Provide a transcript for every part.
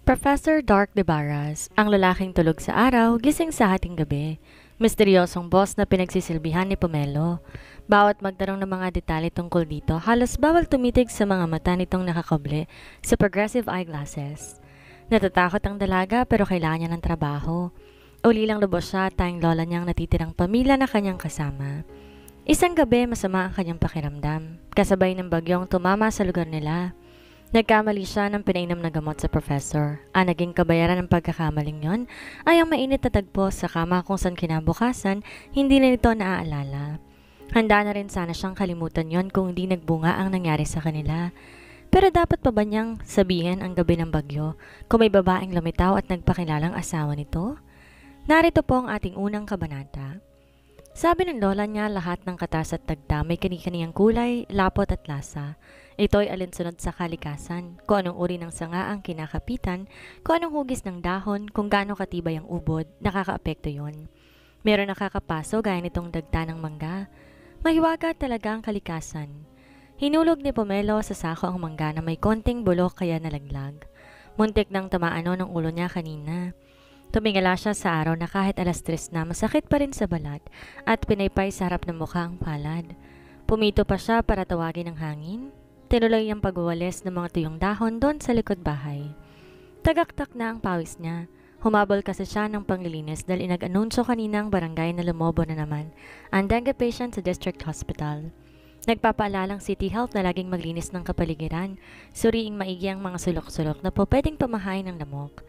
Professor Dark de Barras, ang lalaking tulog sa araw, gising sa hating gabi. Misteryosong boss na pinagsisilbihan ni Pomelo. Bawat magtanong ng mga detalye tungkol dito, halos bawal tumitig sa mga mata nitong nakakable sa progressive eyeglasses. Natatakot ang dalaga pero kailangan niya ng trabaho. Uli lang lubos siya at tayong lola niyang natitirang pamilya na kanyang kasama. Isang gabi masama ang kanyang pakiramdam, kasabay ng bagyong tumama sa lugar nila. Nagkamali siya ng pinainom na gamot sa professor. Ang naging kabayaran ng pagkakamaling yon ay ang mainit na tagpo sa kama kung saan kinabukasan hindi na nito naaalala. Handa na rin sana siyang kalimutan yon kung hindi nagbunga ang nangyari sa kanila. Pero dapat pa ba niyang sabihin ang gabi ng bagyo kung may babaeng lumitaw at nagpakilalang asawa nito? Narito po ang ating unang kabanata. Sabi ng lola niya lahat ng katas at tagta may kani-kaniyang kulay, lapot at lasa. Ito ay alinsunod sa kalikasan, kung anong uri ng sanga ang kinakapitan, kung anong hugis ng dahon, kung gaano katibay ang ubod, nakakaapekto yon. Meron nakakapaso gaya nitong dagta ng mangga. Mahiwaga talaga ang kalikasan. Hinulog ni Pomelo sa sako ang mangga na may konting bulok kaya nalaglag. Muntik nang tamaano ng ulo niya kanina. Tumingala siya sa araw na kahit 3:00 na masakit pa rin sa balat at pinaypay sa harap ng mukha ang palad. Pumito pa siya para tawagin ang hangin. Tinuloy ang pagwawalis ng mga tuyong dahon doon sa likod bahay. Tagaktak na ang pawis niya. Humabol kasi siya ng panglilinis dahil inag-anunsyo kanina ang barangay na lumobo na naman ang dengue patient sa district hospital. Nagpapaalalang City Health na laging maglinis ng kapaligiran, suriing maigi ang mga sulok-sulok na po pwedeng pamahain ng lamok.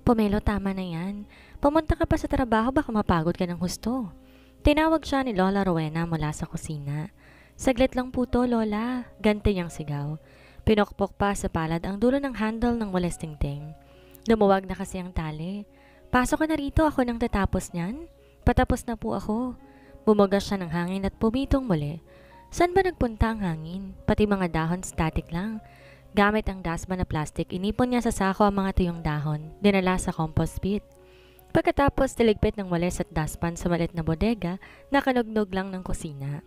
Pomelo, tama na yan. Pumunta ka pa sa trabaho, baka mapagod ka ng husto. Tinawag siya ni Lola Rowena mula sa kusina. Saglit lang po to, Lola. Ganti niyang sigaw. Pinokpok pa sa palad ang dulo ng handle ng walis tingting. Lumuwag na kasi ang tali. Pasok ka na rito, ako nang tatapos niyan. Patapos na po ako. Bumugas siya ng hangin at pumitong muli. Saan ba nagpunta ang hangin? Pati mga dahon static lang. Gamit ang dustpan na plastic, inipon niya sa sako ang mga tuyong dahon, dinala sa compost pit. Pagkatapos, tiligpit ng walis at dustpan sa maliit na bodega na kanugnog lang ng kusina.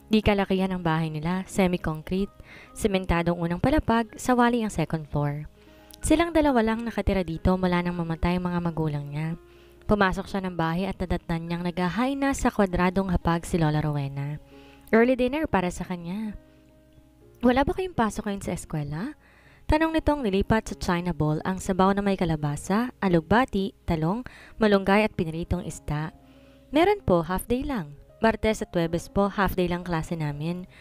Di kalakihan ang bahay nila, semi-concrete, sementadong unang palapag, sawali ang second floor. Silang dalawa lang nakatira dito mula nang mamatay ang mga magulang niya. Pumasok siya ng bahay at nadatnan niyang naghahay na sa kwadradong hapag si Lola Rowena. Early dinner para sa kanya. Wala ba kayong pasok ngayon sa eskwela? Tanong nitong nilipat sa china bowl ang sabaw na may kalabasa, alugbati, talong, malunggay at piniritong isda. Meron po, half day lang. Martes at Huwebes po, half day lang klase namin.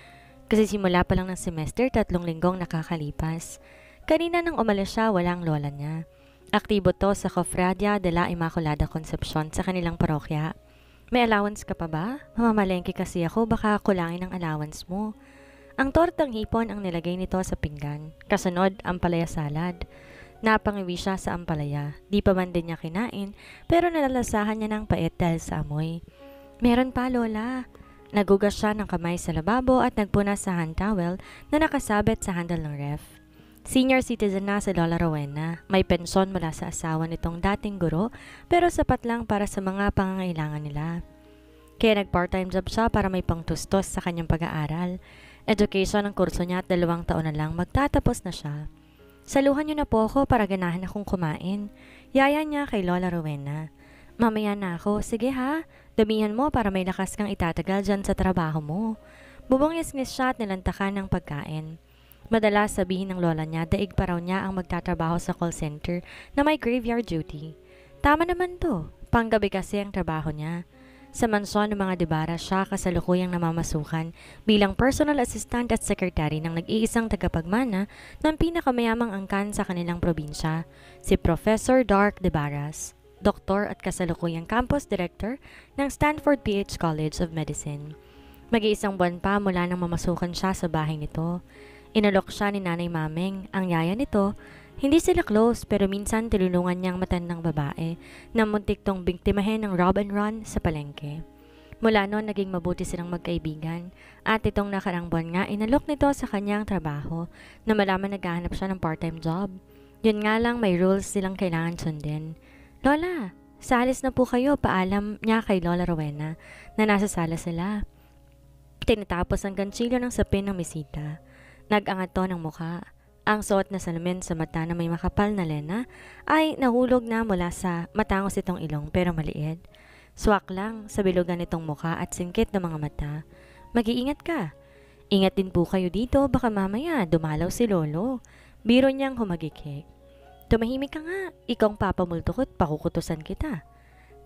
Kasi simula pa lang ng semester, 3 linggong nakakalipas. Kanina nang umalis siya, walang lola niya. Aktibo to sa Cofradia de la Immaculada Concepcion sa kanilang parokya. May allowance ka pa ba? Mamamalengke kasi ako, baka kulangin ang allowance mo. Ang tortang hipon ang nilagay nito sa pinggan. Kasunod, ampalaya salad. Napangiwi siya sa ampalaya. Di pa man din niya kinain, pero nalalasahan niya ng pait dahil sa amoy. Meron pa, Lola. Nagugas siya ng kamay sa lababo at nagpunas sa hand towel na nakasabit sa handle ng ref. Senior citizen na si Lola Rowena. May pensyon mula sa asawa nitong dating guro, pero sapat lang para sa mga pangangailangan nila. Kaya nag-part-time job siya para may pangtustos sa kanyang pag-aaral. Education ang kurso niya at 2 taon na lang magtatapos na siya. Saluhan niyo na po ako para ganahan akong kumain. Yaya niya kay Lola Rowena. Mamaya na ako. Sige ha, damihan mo para may lakas kang itatagal dyan sa trabaho mo. Bubungis-ngis siya at nilantakan ng pagkain. Madalas sabihin ng lola niya daig pa raw niya ang magtatrabaho sa call center na may graveyard duty. Tama naman to, panggabi kasi ang trabaho niya. Sa mansyon ng mga Debara siya kasalukuyang namamasukan bilang personal assistant at secretary ng nag-iisang tagapagmana ng pinakamayamang angkan sa kanilang probinsya, si Professor Dark Debaras, doktor at kasalukuyang campus director ng Stanford PH College of Medicine. Mag-iisang buwan pa mula nang mamasukan siya sa bahay nito. Inalok siya ni Nanay Mameng, ang yaya nito. Hindi sila close pero minsan tinulungan niyang matandang babae na muntik tong biktimahin ng rob and run sa palengke. Mula noon naging mabuti silang magkaibigan at itong nakarang buwan nga inalok nito sa kanyang trabaho na malaman naghahanap siya ng part-time job. Yun nga lang may rules silang kailangan sundin. Lola, salis na po kayo, paalam niya kay Lola Rowena na nasa sala sila. Tinatapos ang ganchilyo ng sapin ng misita. Nag-angat to ng mukha. Ang suot na salamin sa mata na may makapal na lena ay nahulog na mula sa matangos itong ilong pero maliit. Swak lang sa bilugan nitong mukha at singkit na mga mata. Mag-iingat ka. Ingat din po kayo dito, baka mamaya dumalaw si Lolo. Biro niyang humagikik. Tumahimik ka nga, ikaw ang papamulto ko't pakukutusan kita.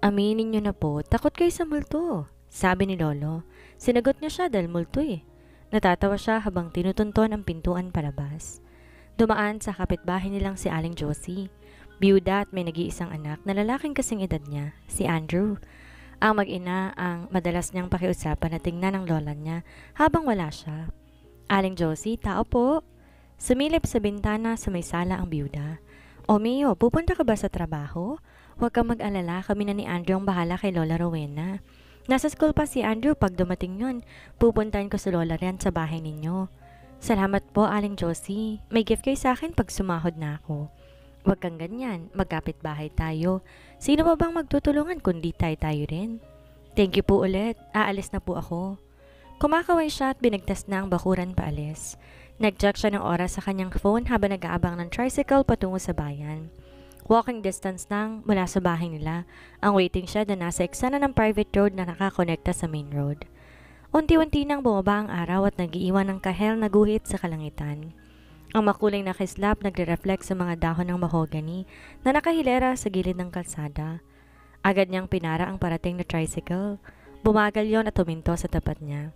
Aminin niyo na po, takot kayo sa multo, sabi ni Lolo. Sinagot niya siya dahil multo eh. Natatawa siya habang tinutunton ang pintuan palabas. Dumaan sa kapitbahay nilang si Aling Josie. Biyuda at may nag-iisang anak na lalaking kasing edad niya, si Andrew. Ang mag-ina ang madalas niyang pakiusapan na tingnan ng lola niya habang wala siya. Aling Josie, tao po. Sumilip sa bintana sa may sala ang biyuda. O Mio, pupunta ka ba sa trabaho? Huwag kang mag-alala, kami na ni Andrew ang bahala kay Lola Rowena. Nasa school pa si Andrew, pag dumating yun, pupuntahin ko si Lola Rian sa bahay ninyo. Salamat po, Aling Josie. May gift kayo sa akin pag sumahod na ako. Huwag kang ganyan, magkapit bahay tayo. Sino ba bang magtutulungan kundi tayo rin? Thank you po ulit, aalis na po ako. Kumakaway siya at binigtas na ang bakuran paalis. Nag-check siya ng oras sa kanyang phone habang nag-aabang ng tricycle patungo sa bayan. Walking distance lang mula sa bahay nila, ang waiting shed na nasa eksena ng private road na nakakonekta sa main road. Unti-unti nang bumaba ang araw at nag-iiwan ng kahel na guhit sa kalangitan. Ang makulay na kislap nagre-reflect sa mga dahon ng mahogany na nakahilera sa gilid ng kalsada. Agad niyang pinara ang parating na tricycle. Bumagal yon at huminto sa tapat niya.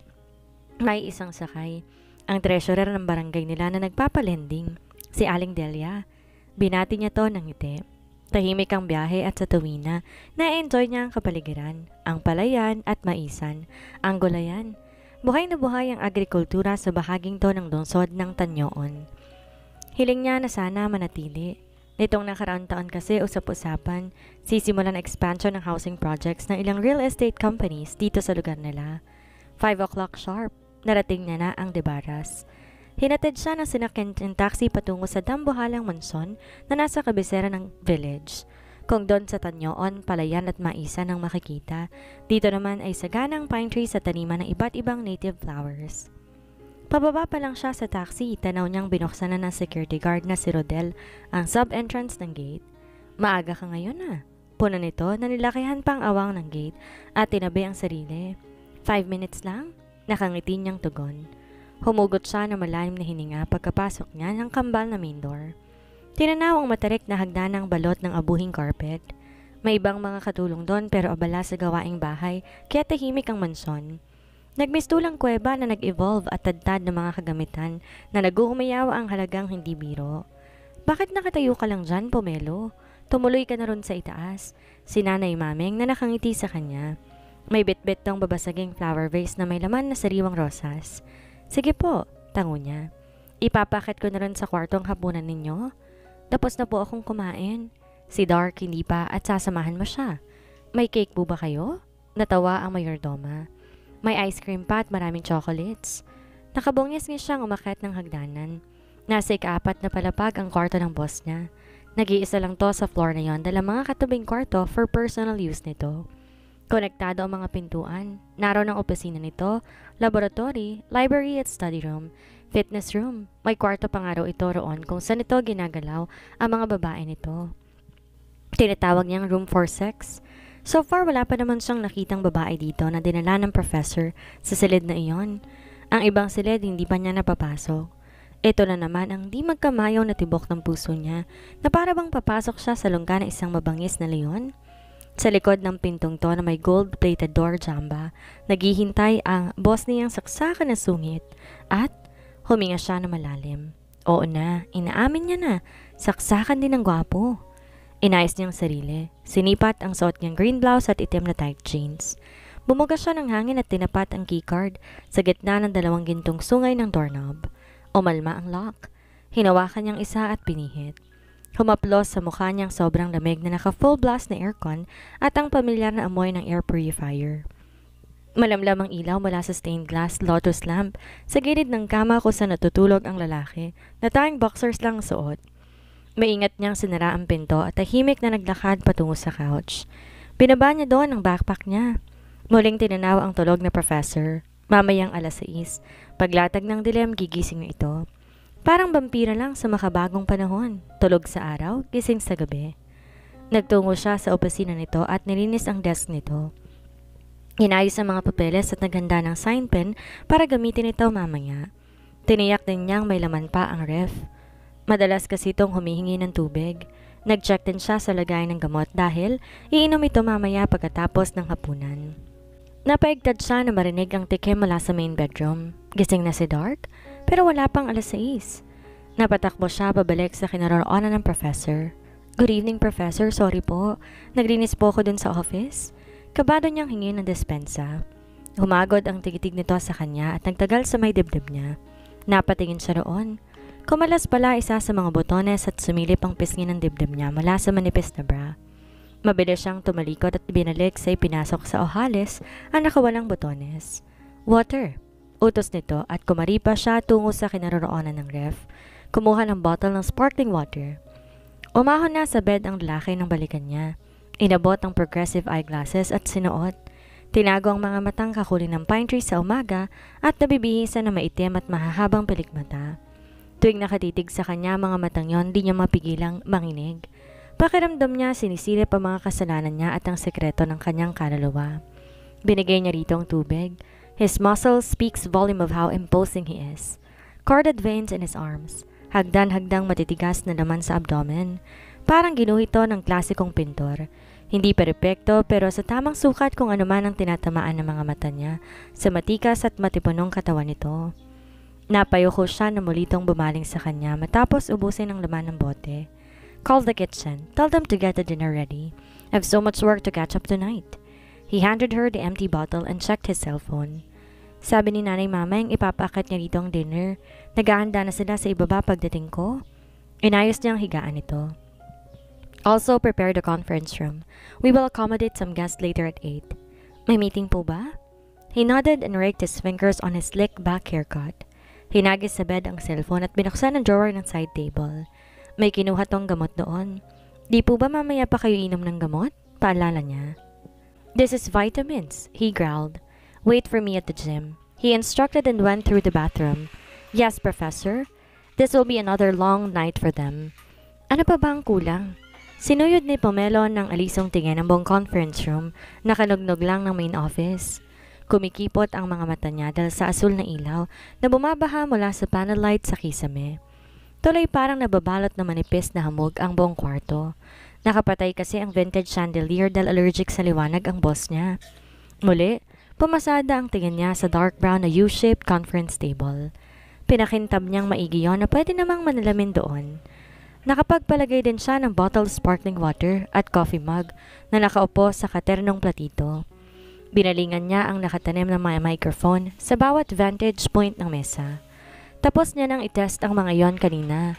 May isang sakay, ang treasurer ng barangay nila na nagpapalending, si Aling Delia. Binati niya to ng ngiti. Tahimik ang biyahe at sa tuwina, na-enjoy niya ang kapaligiran, ang palayan at maisan, ang gulayan. Buhay na buhay ang agrikultura sa bahaging to ng lungsod ng Tanyoon. Hiling niya na sana manatili. Nitong nakaraang taon kasi usap-usapan, sisimulan ang expansion ng housing projects ng ilang real estate companies dito sa lugar nila. 5 o'clock sharp, narating niya na ang Debaras. Hinatid siya ng sinakyan ng taxi patungo sa dambuhalang mansyon na nasa kabisera ng village. Kung doon sa Tanyoon, palayan at maisan ang makikita, dito naman ay saganang pine trees at taniman ng iba't ibang native flowers. Pababa pa lang siya sa taxi, tanaw niyang binuksan na ng security guard na si Rodel ang sub-entrance ng gate. Maaga ka ngayon ah. Puno nito na nilakihan pang awang ng gate at tinabi ang sarili. 5 minutes lang? Nakangiti niyang tugon. Humugot siya na malalim na hininga pagkapasok niya ng kambal na main door. Tinanaw ang matarik na hagdanang balot ng abuhing carpet. May ibang mga katulong doon pero abala sa gawaing bahay kaya tahimik ang mansyon. Nagmistulang kuweba na nag-evolve at tadtad ng mga kagamitan na nag-uumayaw ang halagang hindi biro. Bakit nakatayo ka lang dyan, Pomelo? Tumuloy ka na ron sa itaas. Si Nanay Mameng na nakangiti sa kanya. May bitbit tong babasaging flower vase na may laman na sariwang rosas. Sige po, tango niya. Ipapakit ko na rin sa kwartong hapunan ninyo. Tapos na po akong kumain. Si Dark hindi pa at sasamahan mo siya. May cake po ba kayo? Natawa ang mayordoma. May ice cream pa at maraming chocolates. Nakabongis niya siyang umakyat ng hagdanan. Nasa ika-4 na palapag ang kwarto ng boss niya. Nag-iisa lang to sa floor na yon dahil mga katubing kwarto for personal use nito. Konektado ang mga pintuan. Naroon ang opisina nito, laboratory, library at study room, fitness room. May kwarto pa nga raw ito roon kung saan ito ginagalaw ang mga babae nito. Tinatawag niyang room for sex. So far wala pa naman siyang nakitang babae dito na dinala ng professor sa silid na iyon. Ang ibang silid hindi pa niya napapasok. Ito na naman ang di magkamayaw na tibok ng puso niya na para bang papasok siya sa lungga ng isang mabangis na leon. Sa likod ng pintong to na may gold-plated door jamba, naghihintay ang boss niyang saksakan na sungit at huminga siya na malalim. Oo na, inaamin niya na, saksakan din ng gwapo. Inayos niyang sarili, sinipat ang suot niyang green blouse at itim na tight jeans. Bumuga siya ng hangin at tinapat ang keycard sa gitna ng 2 gintong sungay ng doorknob. Umalma ang lock. Hinawakan niyang isa at pinihit. Humaplos sa mukha niyang sobrang lamig na naka-full blast na aircon at ang pamilyar na amoy ng air purifier. Malamlam ang ilaw mula sa stained glass lotus lamp sa gilid ng kama kung saan natutulog ang lalaki na tanging boxers lang suot. Maingat niyang sinara ang pinto at tahimik na naglakad patungo sa couch. Binaba niya doon ang backpack niya. Muling tinanaw ang tulog na professor. Mamayang 6:00. Paglatag ng dilim, gigising na ito. Parang vampira lang sa makabagong panahon. Tulog sa araw, gising sa gabi. Nagtungo siya sa opisina nito at nilinis ang desk nito. Inayos ang mga papeles at naghanda ng sign pen para gamitin ito mamaya. Tiniyak din niyang may laman pa ang ref. Madalas kasi itong humihingi ng tubig. Nag-check din siya sa lagay ng gamot dahil iinom ito mamaya pagkatapos ng hapunan. Napaigtad siya na marinig ang tikim mula sa main bedroom. Gising na si Dark, pero wala pang 6:00. Napatakbo siya pabalik sa kinaroroonan ng professor. Good evening, Professor. Sorry po. Naglinis po ako dun sa office. Kabado niyang hingin ng despensa. Humagod ang tigitig nito sa kanya at nagtagal sa may dibdib niya. Napatingin siya roon. Kumalas pala isa sa mga botones at sumilip ang pisngi ng dibdib niya mula sa manipis na bra. Mabilis siyang tumalikod at binalik sa ipinasok sa ohales ang nakawalang botones. Water, utos nito at kumaripa siya tungo sa kinaroroonan ng ref. Kumuha ng bottle ng sparkling water. Umahon na sa bed ang lalaki ng balikan niya. Inabot ang progressive eyeglasses at sinuot. Tinago ang mga matang kakuli ng pine tree sa umaga at nabibihisan na maitim at mahahabang pilikmata. Tuwing nakatitig sa kanya mga matang yon, di niya mapigilang manginig. Pakiramdam niya sinisilip ang mga kasalanan niya at ang sekreto ng kanyang kaluluwa. Binigay niya rito ang tubig. His muscle speaks volume of how imposing he is. Corded veins in his arms. Hagdan-hagdang matitigas na laman sa abdomen. Parang ginuhito ng klasikong pintor. Hindi perpekto pero sa tamang sukat kung ano man ang tinatamaan ng mga mata niya sa matikas at matipunong katawan nito. Napayoko siya na mulitong bumaling sa kanya matapos ubusin ang laman ng bote. Call the kitchen. Tell them to get the dinner ready. I have so much work to catch up tonight. He handed her the empty bottle and checked his cell phone. Sabi ni Nanay Mama yung ipapaakyat niya dito ang dinner. Naghahanda na sila sa ibaba pagdating ko. Inayos niya ang higaan nito. Also, prepare the conference room. We will accommodate some guests later at 8. May meeting po ba? He nodded and raked his fingers on his slick back haircut. Hinagis sa bed ang cellphone at binuksan ang drawer ng side table. May kinuha tong gamot doon. Di po ba mamaya pa kayo inom ng gamot? Paalala niya. This is vitamins, he growled. Wait for me at the gym. He instructed and went through the bathroom. Yes, Professor. This will be another long night for them. Ano pa ba ang kulang? Sinuyod ni Pomelo ng alisong tingin ang buong conference room, nakalugnog lang ng main office. Kumikipot ang mga mata niya dahil sa asul na ilaw na bumabaha mula sa panel light sa kisame. Tuloy parang nababalot na manipis na hamog ang buong kwarto. Nakapatay kasi ang vintage chandelier dahil allergic sa liwanag ang boss niya. Muli, pumasada ang tingin niya sa dark brown na U-shaped conference table. Pinakintab niyang maigi yon na pwede namang manalamin doon. Nakapagpalagay din siya ng bottle sparkling water at coffee mug na nakaupo sa katernong platito. Binalingan niya ang nakatanim ng mga microphone sa bawat vantage point ng mesa. Tapos niya nang itest ang mga yon kanina.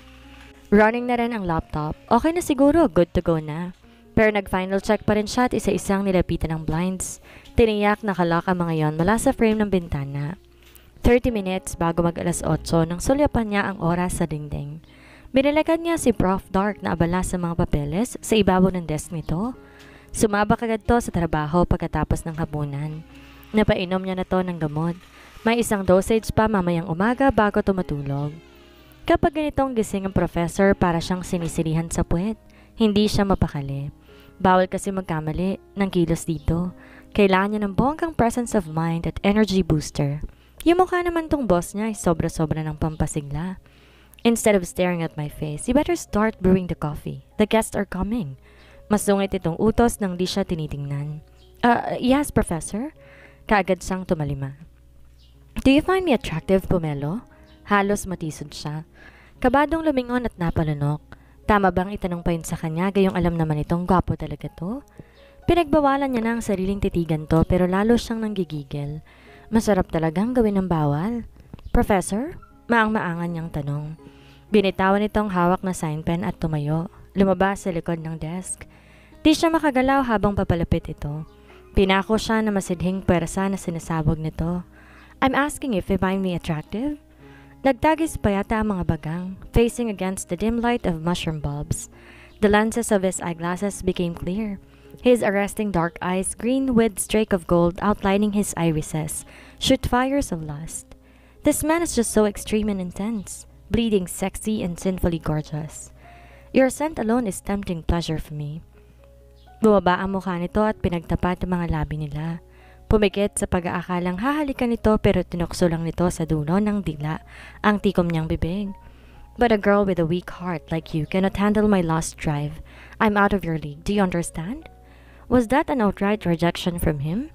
Running na rin ang laptop. Okay na siguro, good to go na. Pero nag-final check pa rin siya at isa-isang nilapitan ng blinds. Tiniyak nakalock ang mga yon mula sa frame ng bintana. 30 minutes bago mag-8 nang sulyapan niya ang oras sa dingding. Binalagan niya si Prof. Dark na abala sa mga papeles sa ibabaw ng desk nito. Sumabak agad to sa trabaho pagkatapos ng hapunan. Napainom niya na to ng gamot. May isang dosage pa mamayang umaga bago tumatulog. Kapag ganitong gising ang professor para siyang sinisilihan sa puwet, hindi siya mapakali. Bawal kasi magkamali ng kilos dito. Kailangan niya ng bonggang presence of mind at energy booster. Yung mukha naman tong boss niya ay sobra-sobra ng pampasigla. Instead of staring at my face, you better start brewing the coffee. The guests are coming. Masungit itong utos nang di siya tinitingnan. Yes, Professor. Kaagad siyang tumalima. Do you find me attractive, Pomelo? Halos matisod siya. Kabadong lumingon at napalunok. Tama bang itanong pa yun sa kanya gayong alam naman itong gwapo talaga to? Pinagbawalan niya na ang sariling titigan to pero lalo siyang nanggigigil. Masarap talagang gawin ng bawal. Professor? Maang-maangan niyang tanong. Binitawan itong hawak na sign pen at tumayo. Lumabas sa likod ng desk. Di siya makagalaw habang papalapit ito. Pinako siya na masidhing pwersa na sinasabog nito. I'm asking if you find me attractive? Nagtagis pa yata ang mga bagang, facing against the dim light of mushroom bulbs. The lenses of his eyeglasses became clear. His arresting dark eyes, green with streak of gold outlining his irises, shoot fires of lust. This man is just so extreme and intense. bleeding sexy and sinfully gorgeous. Your scent alone is tempting pleasure for me. Bumaba ang mukha nito at pinagtapat ang mga labi nila. Pumikit sa pag-aakalang hahalikan nito pero tinukso lang nito sa dulo ng dila ang tikom niyang bibig. But a girl with a weak heart like you cannot handle my lost drive. I'm out of your league. Do you understand? Was that an outright rejection from him?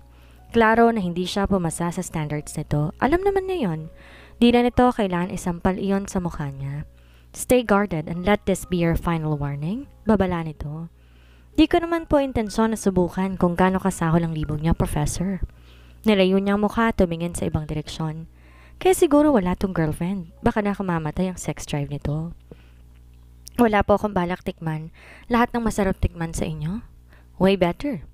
Klaro na hindi siya pumasa sa standards nito. Alam naman niya yon. Di na nito kailangan isampal iyon sa mukha niya. Stay guarded and let this be your final warning. Babala nito. Di ko naman po intensyon na subukan kung gaano kasahol ang libog niya, Professor. Nilayo niyang mukha tumingin sa ibang direksyon. Kaya siguro wala tong girlfriend. Baka nakamamatay ang sex drive nito. Wala po akong balak tikman. Lahat ng masarap tikman sa inyo. Way better.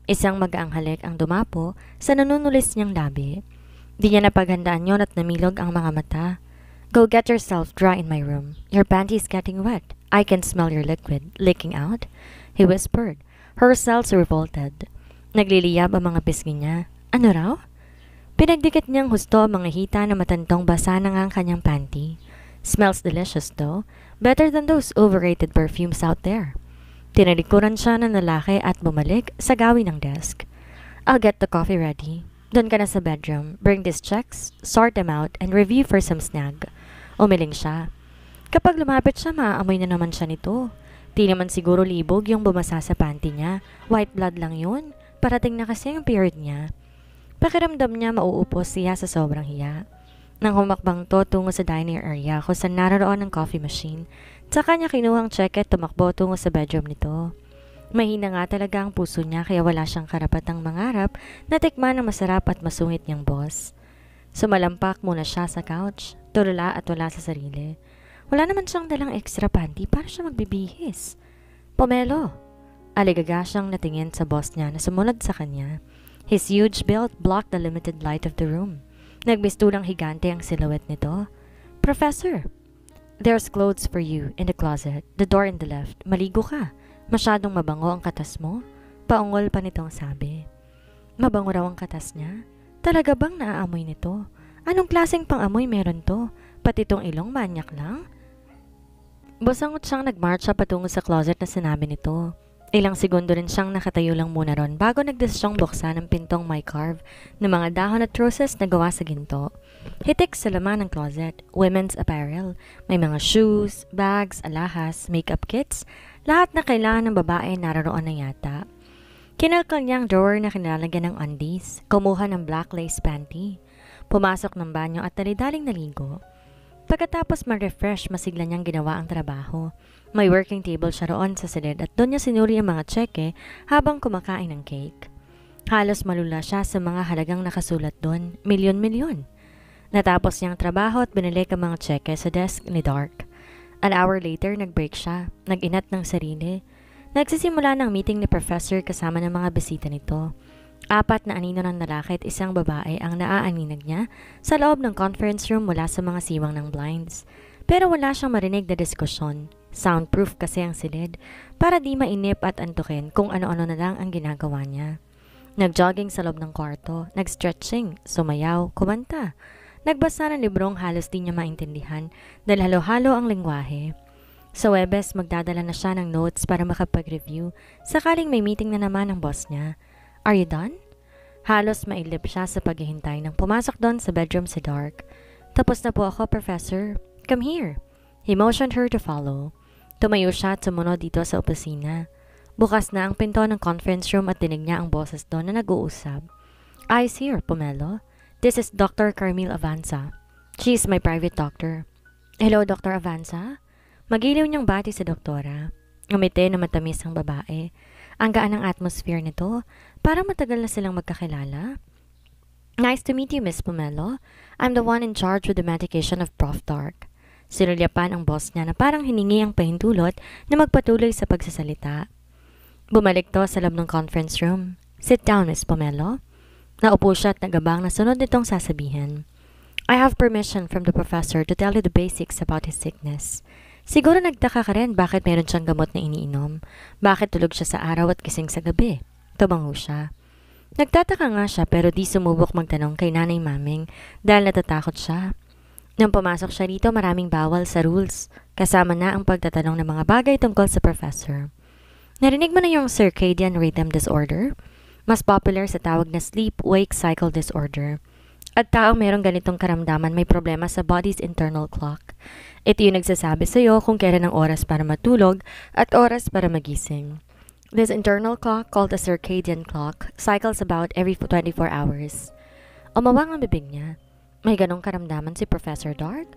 Isang magaang halik ang dumapo sa nanunulis niyang labi. Di niya napaghandaan yon at namilog ang mga mata. Go get yourself dry in my room. Your panty's getting wet. I can smell your liquid leaking out. He whispered. Her cells revolted. Nagliliyab ang mga pisngi niya. Ano raw? Pinagdikit niyang husto ang mga hita na matantong basa na nga ang kanyang panty. Smells delicious though. Better than those overrated perfumes out there. Tinalikuran siya ng lalaki at bumalik sa gawin ng desk. I'll get the coffee ready. Doon ka na sa bedroom. Bring these checks, sort them out, and review for some snag. Umiling siya. Kapag lumapit siya, maaamoy na naman siya nito. Di naman siguro libog yung bumasa sa panty niya. White blood lang yun. Parating na kasi yung period niya. Pakiramdam niya mauupos siya sa sobrang hiya. Nang humakbang to tungo sa dining area kung saan naroon ang coffee machine, tsaka niya kinuhang cheque at tumakbo tungo sa bedroom nito. Mahina nga talaga ang puso niya kaya wala siyang karapatang mangarap na tikman ang masarap at masungit niyang boss. Sumalampak muna siya sa couch, tulala at wala sa sarili. Wala naman siyang dalang extra panty para siya magbibihis. Pomelo! Aligaga siyang natingin sa boss niya na sumunod sa kanya. His huge build blocked the limited light of the room. Nagbistulang higante ang silhouette nito. Professor! There's clothes for you in the closet, the door in the left. Maligo ka. Masyadong mabango ang katas mo. Paungol pa nitong sabi. Mabango raw ang katas niya? Talaga bang naaamoy nito? Anong klaseng pang-amoy meron to? Pati itong ilong manyak lang? Busangot siyang nagmarcha patungo sa closet na sinabi nito. Ilang segundo rin siyang nakatayo lang muna ron bago nagdesisyong buksan ang pintong may carve ng mga dahon at roses na gawa sa ginto. Hitik sa laman ng closet, women's apparel, may mga shoes, bags, alahas, makeup kits, lahat na kailangan ng babae naroon na yata. Kinalkal niya ang drawer na kinalalagyan ng undies, kumuha ng black lace panty, pumasok ng banyo at dali-daling naligo. Pagkatapos ma-refresh, masigla niyang ginawa ang trabaho. May working table siya roon sa silid at doon niya sinuri ang mga tseke habang kumakain ng cake. Halos malula siya sa mga halagang nakasulat doon, milyon-milyon. Natapos niyang trabaho at binalik ang mga tseke sa desk ni Dark. An hour later, nag-break siya, nag-inat ng sarili. Nagsisimula ng meeting ni Professor kasama ng mga bisita nito. 4 na anino ng lalaki at isang babae ang naaaninag niya sa loob ng conference room mula sa mga siwang ng blinds. Pero wala siyang marinig na diskusyon. Soundproof kasi ang silid para di mainip at antukin kung ano-ano na lang ang ginagawa niya. Nag-jogging sa loob ng kwarto, nag-stretching, sumayaw, kumanta. Nagbasa ng librong halos di niya maintindihan dahil halo-halo ang lingwahe. Sa Webes, magdadala na siya ng notes para makapag-review sakaling may meeting na naman ang boss niya. Are you done? Halos mailip siya sa paghihintay nang pumasok doon sa bedroom si Dark. Tapos na po ako, Professor. Come here. He motioned her to follow. Tumayo siya at sumunod dito sa opisina. Bukas na ang pinto ng conference room at dinig niya ang boses doon na nag-uusap. Eyes here, Pomelo. This is Dr. Carmille Avanza. She is my private doctor. Hello, Dr. Avanza? Magiliw niyang bati sa doktora. Umiti na matamis ang babae. Ang gaan ng atmosphere nito, parang matagal na silang magkakilala. Nice to meet you, Miss Pomelo. I'm the one in charge with the medication of Prof. Dark. Sinulyapan ang boss niya na parang hiningi ang pahintulot na magpatuloy sa pagsasalita. Bumalik to sa loob ng conference room. Sit down, Miss Pomelo. Naupo siya at nagabang na sunod nitong sasabihin. I have permission from the professor to tell you the basics about his sickness. Siguro nagtaka ka rin bakit meron siyang gamot na iniinom. Bakit tulog siya sa araw at gising sa gabi. Tumango siya. Nagtataka nga siya pero di sumubok magtanong kay Nanay Maming dahil natatakot siya. Nang pumasok siya rito, maraming bawal sa rules, kasama na ang pagtatanong ng mga bagay tungkol sa professor. Narinig mo na yung circadian rhythm disorder? Mas popular sa tawag na sleep-wake cycle disorder. At taong merong ganitong karamdaman may problema sa body's internal clock. Ito yung nagsasabi sa'yo kung kailan ang oras para matulog at oras para magising. This internal clock, called the circadian clock, cycles about every 24 hours. Umawang ang bibig niya. May ganong karamdaman si Professor Dark?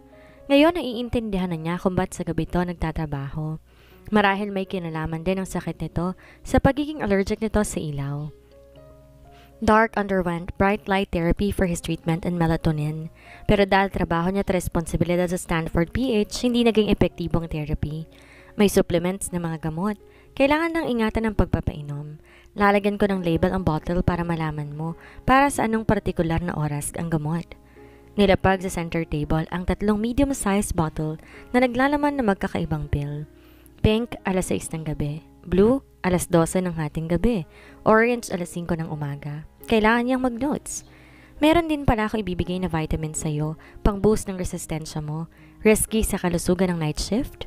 Ngayon, naiintindihan na niya kung ba't sa gabi to nagtatrabaho. Marahil may kinalaman din ang sakit nito sa pagiging allergic nito sa ilaw. Dark underwent bright light therapy for his treatment and melatonin. Pero dahil trabaho niya at responsibilidad sa Stanford PH, hindi naging epektibong therapy. May supplements na mga gamot. Kailangan nang ingatan ang pagpapainom. Lalagyan ko ng label ang bottle para malaman mo para sa anong partikular na oras ang gamot. Nilapag sa center table ang 3 medium-sized bottle na naglalaman ng magkakaibang pill. Pink, alas 6 ng gabi. Blue, alas 12 ng hating gabi. Orange, alas 5 ng umaga. Kailangan niyang mag-notes. Meron din pala ako ibibigay na vitamin sa'yo, pang-boost ng resistensya mo, risky sa kalusugan ng night shift.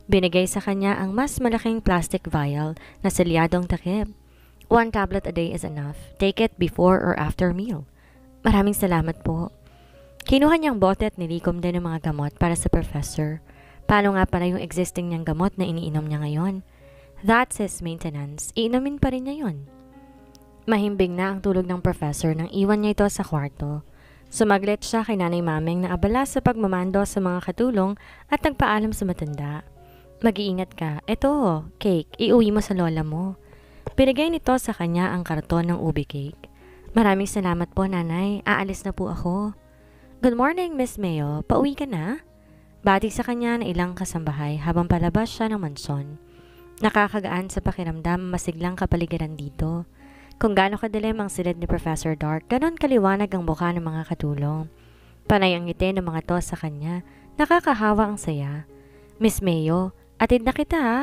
Binigay sa kanya ang mas malaking plastic vial na selyadong takip. 1 tablet a day is enough. Take it before or after meal. Maraming salamat po. Kinuha niyang bote at nilikom din ng mga gamot para sa professor. Paano nga pala yung existing niyang gamot na iniinom niya ngayon? That's his maintenance. Iinumin pa rin niya yun. Mahimbing na ang tulog ng professor nang iwan niya ito sa kwarto. Sumaglit siya kay Nanay Mameng na abala sa pagmamando sa mga katulong at nagpaalam sa matanda. Mag-iingat ka. Eto, cake. Iuwi mo sa lola mo. Pinigay nito sa kanya ang karton ng ubi cake. Maraming salamat po, Nanay. Aalis na po ako. Good morning, Miss Mayo. Pauwi ka na? Bati sa kanya na ilang kasambahay habang palabas siya ng mansyon. Nakakagaan sa pakiramdam masiglang kapaligiran dito. Kung gaano kadilim ang silid ni Professor Dark, ganon kaliwanag ang mukha ng mga katulong. Panay ang ngiti ng mga to sa kanya. Nakakahawa ang saya. Miss Mayo, atid na kita ha?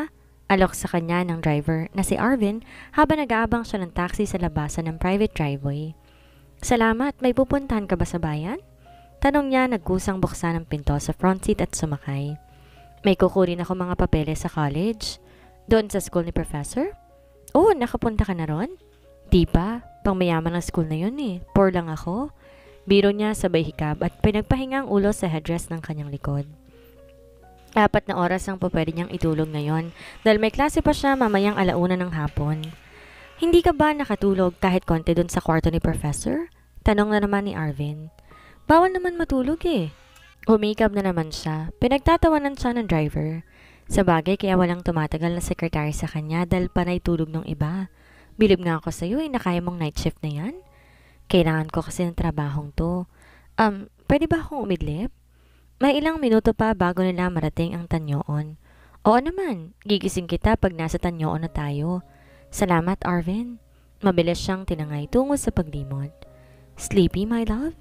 Alok sa kanya ng driver na si Arvin habang nag-aabang siya ng taxi sa labasan ng private driveway. Salamat, may pupuntahan ka ba sa bayan? Tanong niya nagkusang buksan ang pinto sa front seat at sumakay. May kukunin ako mga papeles sa college. Doon sa school ni Professor? Oo, nakapunta ka na ron? Di pa, pang mayaman ng school na yun eh. Poor lang ako. Biro niya sabay hikab at pinagpahinga ang ulo sa headdress ng kanyang likod. 4 na oras ang pwede niyang itulog ngayon dahil may klase pa siya mamayang 1:00 ng hapon. Hindi ka ba nakatulog kahit konti dun sa kwarto ni Professor? Tanong na naman ni Arvin. Bawal naman matulog eh. Humikab na naman siya. Pinagtatawanan siya ng driver. Sa bagay kaya walang tumatagal na sekretary sa kanya dahil panay tulog ng iba. Bilib nga ako sa'yo na kaya mong night shift na yan. Kailangan ko kasi ng trabahong to. Pwede ba akong umidlip? May ilang minuto pa bago nila marating ang Tanyoon. Oo naman, gigising kita pag nasa Tanyoon na tayo. Salamat, Arvin. Mabilis siyang tinangay tungo sa paglimot. Sleepy, my love?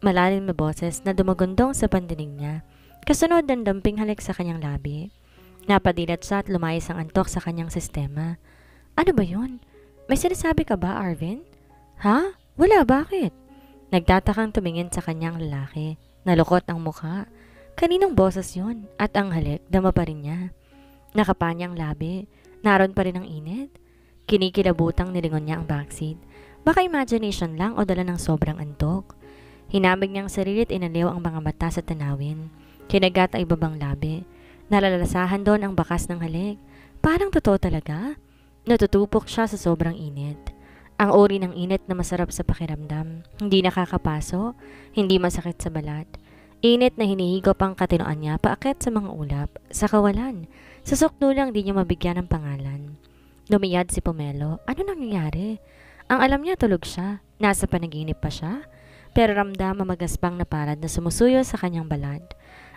Malalim na boses na dumagundong sa pandinig niya. Kasunod ng damping halik sa kanyang labi. Napadilat siya at lumayas ang antok sa kanyang sistema. Ano ba yun? May sinasabi ka ba, Arvin? Ha? Wala, bakit? Nagtatakang tumingin sa kanyang lalaki. Nalukot ang mukha. Kaninong boses yun? At ang halik, dama pa rin niya. Nakapanyang labi. Naroon pa rin ang init. Kinikilabutang nilingon niya ang backseat. Baka imagination lang o dala ng sobrang antok. Hinamig niyang sarili at inaliw ang mga mata sa tanawin. Kinagat ang ibabang labi. Nalalasahan doon ang bakas ng halik. Parang totoo talaga. Natutupok siya sa sobrang init. Ang uri ng init na masarap sa pakiramdam. Hindi nakakapaso, hindi masakit sa balat. Init na hinihigop ang katinoan niya paakit sa mga ulap, sa kawalan. Sa sukno lang di niya mabigyan ng pangalan. Lumiyad si Pomelo. Ano nangyayari? Ang alam niya tulog siya. Nasa panaginip pa siya. Pero ramdam ang magaspang na palad na sumusuyo sa kanyang balat.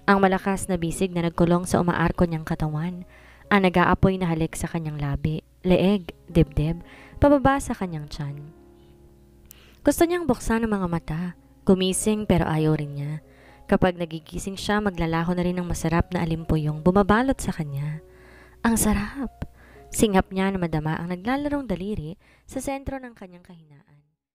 Ang malakas na bisig na nagkulong sa umaarko niyang katawan. Ang nag-aapoy na halik sa kanyang labi, leeg, dibdib, pababa sa kanyang tiyan. Gusto niyang buksan ang mga mata. Gumising pero ayaw rin niya. Kapag nagigising siya, maglalaho na rin ng masarap na alimpuyong bumabalot sa kanya. Ang sarap! Singap niya na madama ang naglalarong daliri sa sentro ng kanyang kahinaan.